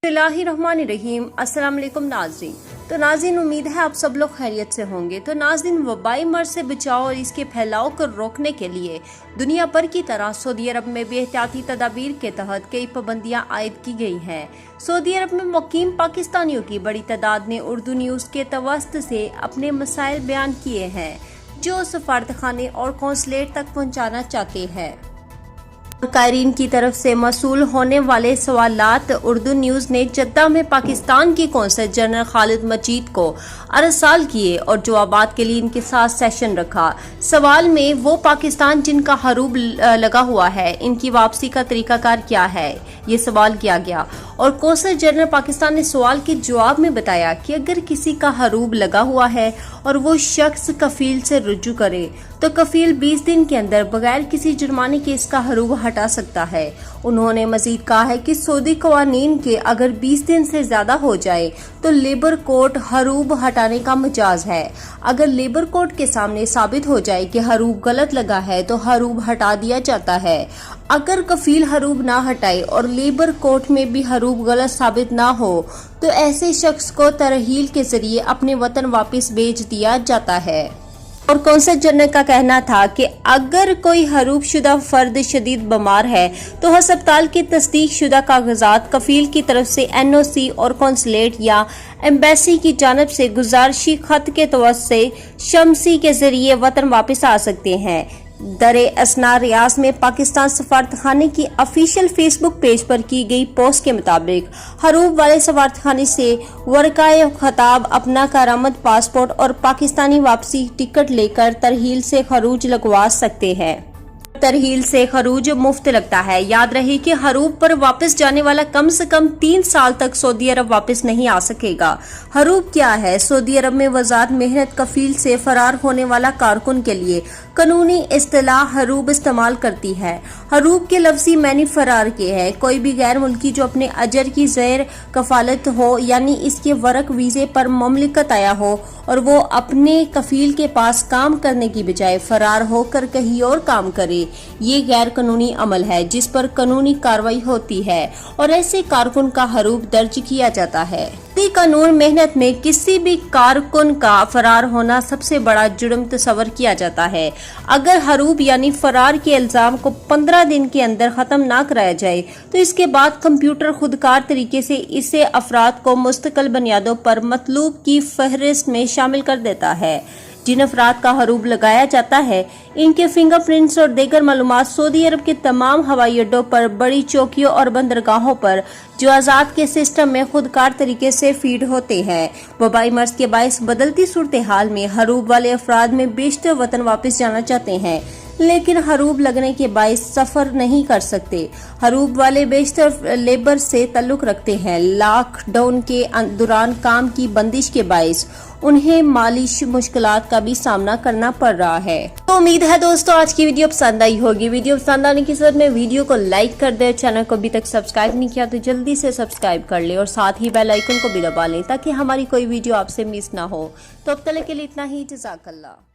बिस्मिल्लाहिर्रहमानिर्रहीम। अस्सलाम वालेकुम नाज़रीन। तो नाज़रीन, उम्मीद है आप सब लोग खैरियत से होंगे। तो नाज़रीन, वबाई मर्ज से बचाव और इसके फैलाव को रोकने के लिए दुनिया भर की तरह सऊदी अरब में भी एहतियाती तदाबीर के तहत कई पाबंदियां आयद की गई हैं। सऊदी अरब में मुकीम पाकिस्तानियों की बड़ी तादाद ने उर्दू न्यूज़ के तवस्त से अपने मसाइल बयान किए हैं जो सफारतखाने और कौंसलेट तक पहुँचाना चाहते हैं। कायरीन की तरफ से मसूल होने वाले सवालात उर्दू न्यूज़ ने जद्दा में पाकिस्तान की कौंसल जनरल खालिद मजीद को अरसाल किए और जवाबात के लिए इनके साथ सेशन रखा। सवाल में वो पाकिस्तान जिनका हरूब लगा हुआ है, इनकी वापसी का तरीकाकार क्या है, ये सवाल किया गया और कौंसल जनरल पाकिस्तान ने सवाल के जवाब में बताया कि अगर किसी का हरूब लगा हुआ है और वो शख्स कफील से रुजू करे तो कफील 20 दिन के अंदर बगैर किसी जुर्माने के इसका हरूब हटा सकता है। उन्होंने मजीद कहा है कि सऊदी कवानीन के अगर 20 दिन से ज्यादा हो जाए तो लेबर कोर्ट हरूब हटाने का मजाज है। अगर लेबर कोर्ट के सामने साबित हो जाए कि हरूब गलत लगा है तो हरूब हटा दिया जाता है। अगर कफील हरूब ना हटाए और लेबर कोर्ट में भी हरूब गलत साबित ना हो तो ऐसे शख्स को तरहील के जरिए अपने वतन वापस भेज दिया जाता है। और कौंसल जनरल का कहना था कि अगर कोई हरूब शुदा फर्द शदीद बीमार है तो अस्पताल के तस्दीक शुदा कागजात कफील की तरफ से NOC और कौंसलेट या एम्बेसी की जानब से गुजारिशी खत के तवस्त से शमसी के जरिए वतन वापस आ सकते हैं। दरे असना रियाज में पाकिस्तान सफारतखाने की ऑफिशियल फेसबुक पेज पर की गई पोस्ट के मुताबिक हरूब वाले सफारतखाने से वर्काए खताब अपना कारामद पासपोर्ट और पाकिस्तानी वापसी टिकट लेकर तरहील से खरूज लगवा सकते हैं। तरहील से खरूज मुफ्त लगता है। याद रहे कि हरूब पर वापस जाने वाला कम से कम 3 साल तक सऊदी अरब वापस नहीं आ सकेगा। हरूब क्या है? सऊदी अरब में वजारत मेहनत कफील से फरार होने वाला कारकुन के लिए कानूनी इस्तिलाह हरूब इस्तेमाल करती है। हरूब के लफ्जी मैनी फरार के है। कोई भी गैर मुल्की जो अपने अजर की ज़ैर कफालत हो यानी इसके वर्क वीजे पर ममलिकत आया हो और वो अपने कफील के पास काम करने की बजाय फरार होकर कहीं और काम करे, ये गैर कानूनी अमल है जिस पर कानूनी कार्रवाई होती है और ऐसे कारकुन का हरूब दर्ज किया जाता है। कानून मेहनत में किसी भी कारकुन का फरार होना सबसे बड़ा जुर्म तस्वर किया जाता है। अगर हरूब यानी फरार के इल्जाम को 15 दिन के अंदर खत्म ना कराया जाए तो इसके बाद कंप्यूटर खुदकार तरीके से इसे अफराद को मुस्तकिल बुनियादों पर मतलूब की फहरिस्त में शामिल कर देता है। जिन अफराद का हरूब लगाया जाता है इनके फिंगरप्रिंट्स और दीगर मालूमात सऊदी अरब के तमाम हवाई अड्डों पर, बड़ी चौकियों और बंदरगाहों पर जवाजात के सिस्टम में खुदकार तरीके से फीड होते हैं। वबाई मर्ज के बायस बदलती सूरत हाल में हरूब वाले अफराद में बेशतर वतन वापस जाना चाहते हैं लेकिन हरूब लगने के बायस सफर नहीं कर सकते। हरूब वाले बेशतर लेबर से ताल्लुक रखते हैं। लॉकडाउन के दौरान काम की बंदिश के बायस उन्हें माली मुश्किलात का भी सामना करना पड़ रहा है। तो उम्मीद है दोस्तों आज की वीडियो पसंद आई होगी। वीडियो पसंद आने की सूरत में वीडियो को लाइक कर दे। चैनल को अभी तक सब्सक्राइब नहीं किया तो जल्दी से सब्सक्राइब कर ले और साथ ही बेल आइकन को भी दबा लें ताकि हमारी कोई वीडियो आपसे मिस ना हो। तो अब तक के लिए इतना ही। जज़ाकल्लाह।